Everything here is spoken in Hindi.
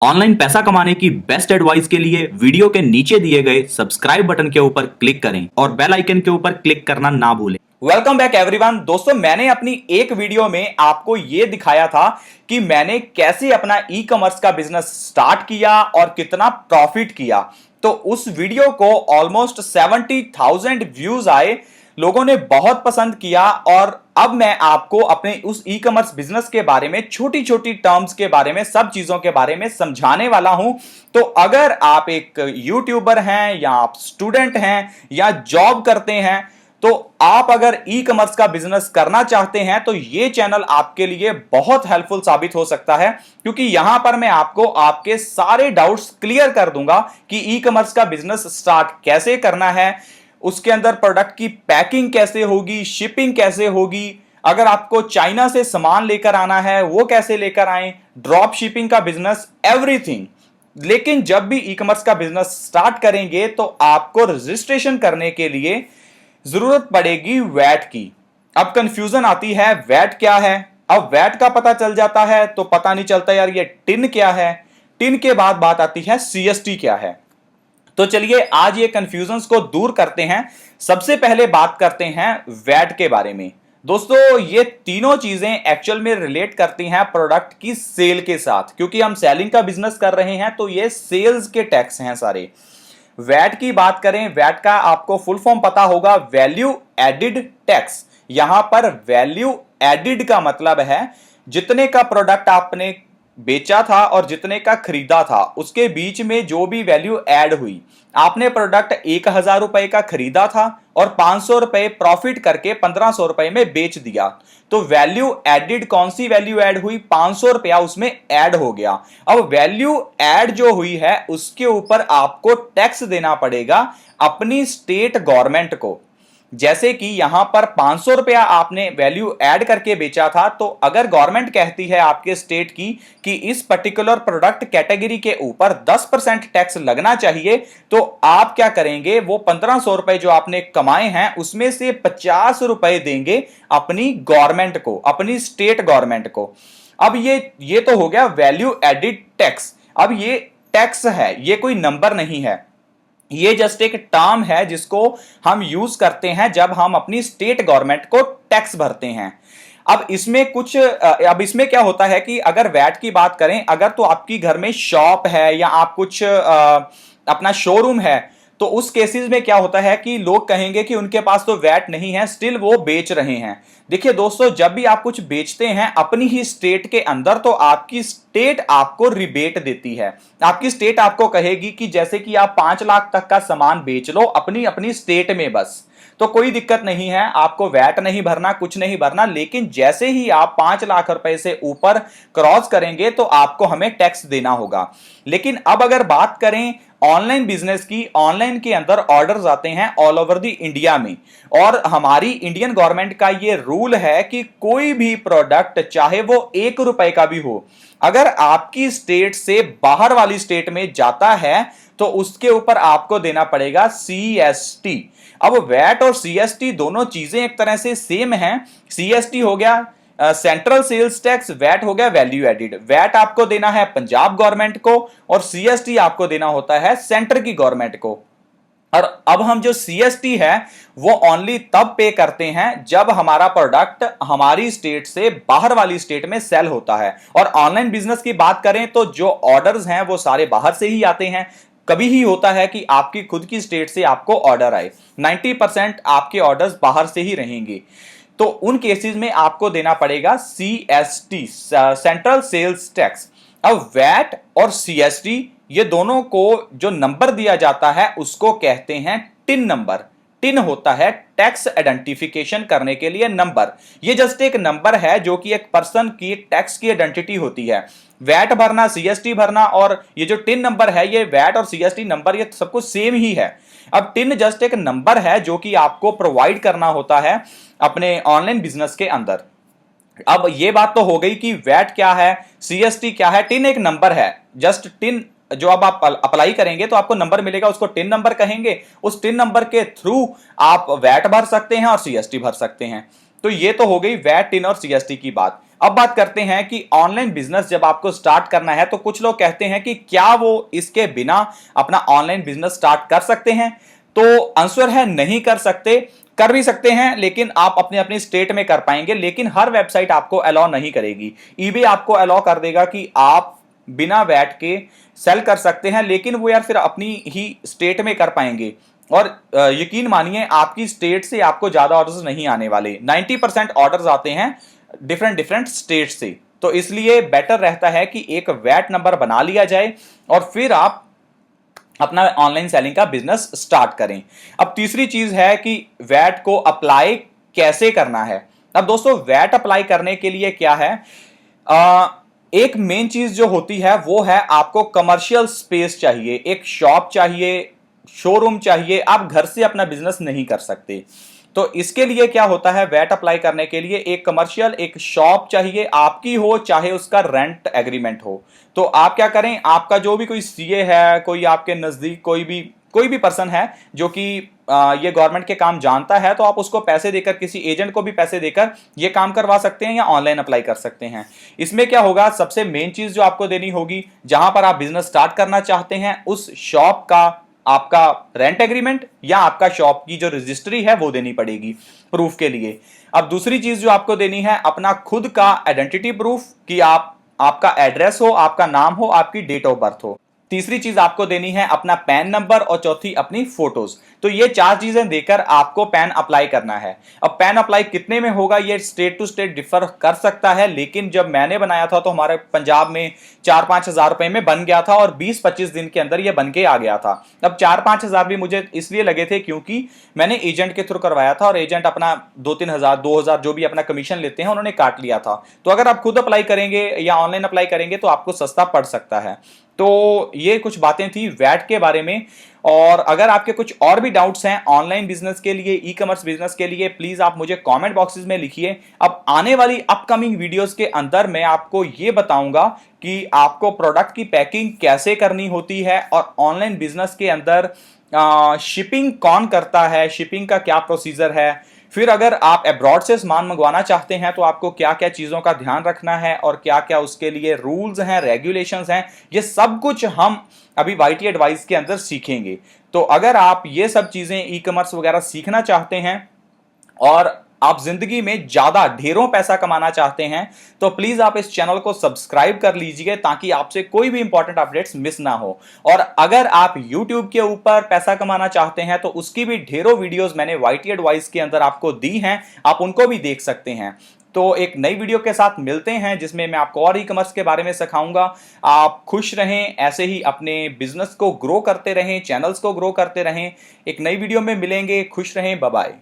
ऑनलाइन पैसा कमाने की बेस्ट एडवाइस के लिए वीडियो के नीचे दिए गए सब्सक्राइब बटन के ऊपर क्लिक करें और बेल आइकन के ऊपर क्लिक करना ना भूलें। Welcome back everyone. दोस्तों, मैंने अपनी एक वीडियो में आपको यह दिखाया था कि मैंने कैसे अपना ई कॉमर्स का बिजनेस स्टार्ट किया और कितना प्रॉफिट किया। तो उस वीडियो को ऑलमोस्ट 70,000 व्यूज आए, लोगों ने बहुत पसंद किया। और अब मैं आपको अपने उस ई कॉमर्स बिजनेस के बारे में, छोटी छोटी टर्म्स के बारे में, सब चीजों के बारे में समझाने वाला हूं। तो अगर आप एक यूट्यूबर हैं या आप स्टूडेंट हैं या जॉब करते हैं, तो आप अगर ई कॉमर्स का बिजनेस करना चाहते हैं तो यह चैनल आपके लिए बहुत हेल्पफुल साबित हो सकता है, क्योंकि यहां पर मैं आपको आपके सारे डाउट्स क्लियर कर दूंगा कि ई कॉमर्स का बिजनेस स्टार्ट कैसे करना है, उसके अंदर प्रोडक्ट की पैकिंग कैसे होगी, शिपिंग कैसे होगी, अगर आपको चाइना से सामान लेकर आना है वो कैसे लेकर आए, ड्रॉप शिपिंग का बिजनेस, एवरीथिंग। लेकिन जब भी ई कॉमर्स का बिजनेस स्टार्ट करेंगे तो आपको रजिस्ट्रेशन करने के लिए जरूरत पड़ेगी वैट की। अब कंफ्यूजन आती है, वैट क्या है। अब वैट का पता चल जाता है तो पता नहीं चलता यार ये टिन क्या है। टिन के बाद बात आती है सीएसटी क्या है। तो चलिए आज ये कंफ्यूजन को दूर करते हैं। सबसे पहले बात करते हैं वैट के बारे में। दोस्तों, ये तीनों चीजें एक्चुअल में रिलेट करती हैं प्रोडक्ट की सेल के साथ, क्योंकि हम सेलिंग का बिजनेस कर रहे हैं तो ये सेल्स के टैक्स हैं सारे। वैट की बात करें, वैट का आपको फुल फॉर्म पता होगा, वैल्यू एडिड टैक्स। यहां पर वैल्यू एडिड का मतलब है जितने का प्रोडक्ट आपने बेचा था और जितने का खरीदा था उसके बीच में जो भी वैल्यू ऐड हुई। आपने प्रोडक्ट 1,000 रुपए का खरीदा था और 500 रुपए प्रॉफिट करके 1,500 रुपए में बेच दिया, तो वैल्यू एडिड, कौन सी वैल्यू ऐड हुई? 500 रुपया उसमें ऐड हो गया। अब वैल्यू ऐड जो हुई है उसके ऊपर आपको टैक्स देना पड़ेगा अपनी स्टेट गवर्नमेंट को। जैसे कि यहां पर 500 रुपया आपने वैल्यू ऐड करके बेचा था, तो अगर गवर्नमेंट कहती है आपके स्टेट की कि इस पर्टिकुलर प्रोडक्ट कैटेगरी के ऊपर 10% टैक्स लगना चाहिए, तो आप क्या करेंगे? वो 1,500 रुपए जो आपने कमाए हैं उसमें से 50 रुपए देंगे अपनी गवर्नमेंट को, अपनी स्टेट गवर्नमेंट को। अब ये तो हो गया वैल्यू एडिड टैक्स। अब ये टैक्स है, ये कोई नंबर नहीं है, ये जस्ट एक टर्म है जिसको हम यूज करते हैं जब हम अपनी स्टेट गवर्नमेंट को टैक्स भरते हैं। अब इसमें क्या होता है कि अगर वैट की बात करें, अगर तो आपकी घर में शॉप है या आप कुछ अपना शोरूम है, तो उस केसेस में क्या होता है कि लोग कहेंगे कि उनके पास तो वैट नहीं है, स्टिल वो बेच रहे हैं। देखिए दोस्तों, जब भी आप कुछ बेचते हैं अपनी ही स्टेट के अंदर, तो आपकी स्टेट आपको रिबेट देती है। आपकी स्टेट आपको कहेगी कि जैसे कि आप 5 लाख तक का सामान बेच लो अपनी अपनी स्टेट में, बस तो कोई दिक्कत नहीं है, आपको वैट नहीं भरना, कुछ नहीं भरना। लेकिन जैसे ही आप 5 लाख रुपए से ऊपर क्रॉस करेंगे तो आपको हमें टैक्स देना होगा। लेकिन अब अगर बात करें ऑनलाइन बिजनेस की, ऑनलाइन के अंदर ऑर्डर्स आते हैं ऑल ओवर द इंडिया में, और हमारी इंडियन गवर्नमेंट का ये रूल है कि कोई भी प्रोडक्ट चाहे वो 1 रुपए का भी हो, अगर आपकी स्टेट से बाहर वाली स्टेट में जाता है तो उसके ऊपर आपको देना पड़ेगा सीएसटी। अब वैट और सीएसटी दोनों चीजें एक तरह से सेम हैं। सीएसटी हो गया सेंट्रल सेल्स टैक्स, वैट हो गया वैल्यू एडिड। वैट आपको देना है पंजाब गवर्नमेंट को और सीएसटी आपको देना होता है सेंटर की गवर्नमेंट को। और अब हम जो सीएसटी है वो ओनली तब पे करते हैं जब हमारा प्रोडक्ट हमारी स्टेट से बाहर वाली स्टेट में सेल होता है। और ऑनलाइन बिजनेस की बात करें तो जो ऑर्डर्स हैं वो सारे बाहर से ही आते हैं। कभी ही होता है कि आपकी खुद की स्टेट से आपको ऑर्डर आए, 90% आपके ऑर्डर्स बाहर से ही रहेंगे। तो उन केसेस में आपको देना पड़ेगा सीएसटी, सेंट्रल सेल्स टैक्स। अब वैट और सीएसटी ये दोनों को जो नंबर दिया जाता है उसको कहते हैं टिन नंबर। टिन होता है टैक्स आइडेंटिफिकेशन करने के लिए नंबर। ये जस्ट एक नंबर है जो कि एक पर्सन की टैक्स की आइडेंटिटी होती है। वैट भरना, सीएसटी भरना और ये जो टिन नंबर है, ये वैट और सीएसटी नंबर ये सब कुछ सेम ही है। अब टिन जस्ट एक नंबर है जो कि आपको प्रोवाइड करना होता है अपने ऑनलाइन बिजनेस के अंदर। अब ये बात तो हो गई कि वैट क्या है, सीएसटी क्या है। टिन एक नंबर है, जस्ट टिन जो अब आप अप्लाई करेंगे तो आपको नंबर मिलेगा, उसको टिन नंबर कहेंगे। उस टिन नंबर के थ्रू आप वैट भर सकते हैं और सीएसटी भर सकते हैं। तो ये तो हो गई वैट, टिन और सीएसटी की बात। अब बात करते हैं कि ऑनलाइन बिजनेस जब आपको स्टार्ट करना है तो कुछ लोग कहते हैं कि क्या वो इसके बिना अपना ऑनलाइन बिजनेस स्टार्ट कर सकते हैं। तो आंसर है नहीं कर सकते। कर भी सकते हैं लेकिन आप अपने अपने स्टेट में कर पाएंगे, लेकिन हर वेबसाइट आपको अलाउ नहीं करेगी। ईबे आपको अलाउ कर देगा कि आप बिना वैट के सेल कर सकते हैं, लेकिन वो यार फिर अपनी ही स्टेट में कर पाएंगे। और यकीन मानिए आपकी स्टेट से आपको ज्यादा ऑर्डर्स नहीं आने वाले। 90% ऑर्डर्स आते हैं डिफरेंट डिफरेंट स्टेट से। तो इसलिए बेटर रहता है कि एक वैट नंबर बना लिया जाए और फिर आप अपना ऑनलाइन सेलिंग का बिजनेस स्टार्ट करें। अब तीसरी चीज है कि वैट को अप्लाई कैसे करना है। अब दोस्तों वैट अप्लाई करने के लिए क्या है, एक मेन चीज जो होती है वो है आपको कमर्शियल स्पेस चाहिए, एक शॉप चाहिए, शोरूम चाहिए। आप घर से अपना बिजनेस नहीं कर सकते। तो इसके लिए क्या होता है, वैट अप्लाई करने के लिए एक कमर्शियल एक शॉप चाहिए, आपकी हो चाहे उसका रेंट एग्रीमेंट हो। तो आप क्या करें, आपका जो भी कोई सीए है, कोई आपके नजदीक कोई भी पर्सन है जो कि ये गवर्नमेंट के काम जानता है, तो आप उसको पैसे देकर, किसी एजेंट को भी पैसे देकर ये काम करवा सकते हैं या ऑनलाइन अप्लाई कर सकते हैं। इसमें क्या होगा, सबसे मेन चीज जो आपको देनी होगी, जहां पर आप बिजनेस स्टार्ट करना चाहते हैं उस शॉप का आपका रेंट एग्रीमेंट या आपका शॉप की जो रजिस्ट्री है वो देनी पड़ेगी प्रूफ के लिए। अब दूसरी चीज जो आपको देनी है, अपना खुद का आइडेंटिटी प्रूफ कि आपका एड्रेस हो, आपका नाम हो, आपकी डेट ऑफ बर्थ हो। तीसरी चीज आपको देनी है अपना पैन नंबर और चौथी अपनी फोटोज। तो ये चार चीजें देकर आपको पैन अप्लाई करना है। अब पैन अप्लाई कितने में होगा ये स्टेट टू स्टेट डिफर कर सकता है, लेकिन जब मैंने बनाया था तो हमारे पंजाब में 4-5 हजार रुपए में बन गया था और 20-25 दिन के अंदर ये बन के आ गया था। अब 4-5 हजार भी मुझे इसलिए लगे थे क्योंकि मैंने एजेंट के थ्रू करवाया था और एजेंट अपना 2-3 हजार 2,000 जो भी अपना कमीशन लेते हैं उन्होंने काट लिया था। तो अगर आप खुद अप्लाई करेंगे या ऑनलाइन अप्लाई करेंगे तो आपको सस्ता पड़ सकता है। तो ये कुछ बातें थी वैट के बारे में। और अगर आपके कुछ और भी डाउट्स हैं ऑनलाइन बिजनेस के लिए, ई कॉमर्स बिजनेस के लिए, प्लीज आप मुझे कमेंट बॉक्सेस में लिखिए। अब आने वाली अपकमिंग वीडियोस के अंदर मैं आपको ये बताऊंगा कि आपको प्रोडक्ट की पैकिंग कैसे करनी होती है और ऑनलाइन बिजनेस के अंदर शिपिंग कौन करता है, शिपिंग का क्या प्रोसीजर है। फिर अगर आप अब्रॉड से सामान मंगवाना चाहते हैं तो आपको क्या क्या चीज़ों का ध्यान रखना है और क्या क्या उसके लिए रूल्स हैं, रेगुलेशंस हैं, ये सब कुछ हम अभी वाईटी एडवाइस के अंदर सीखेंगे। तो अगर आप ये सब चीज़ें ई कॉमर्स वगैरह सीखना चाहते हैं और आप जिंदगी में ज्यादा ढेरों पैसा कमाना चाहते हैं तो प्लीज आप इस चैनल को सब्सक्राइब कर लीजिए ताकि आपसे कोई भी इंपॉर्टेंट अपडेट्स मिस ना हो। और अगर आप YouTube के ऊपर पैसा कमाना चाहते हैं तो उसकी भी ढेरों वीडियोस मैंने वाईटी एडवाइस के अंदर आपको दी हैं, आप उनको भी देख सकते हैं। तो एक नई वीडियो के साथ मिलते हैं जिसमें मैं आपको और ई कॉमर्स के बारे में सिखाऊंगा। आप खुश रहें, ऐसे ही अपने बिजनेस को ग्रो करते रहें, चैनल्स को ग्रो करते रहें। एक नई वीडियो में मिलेंगे, खुश रहें, बाय बाय।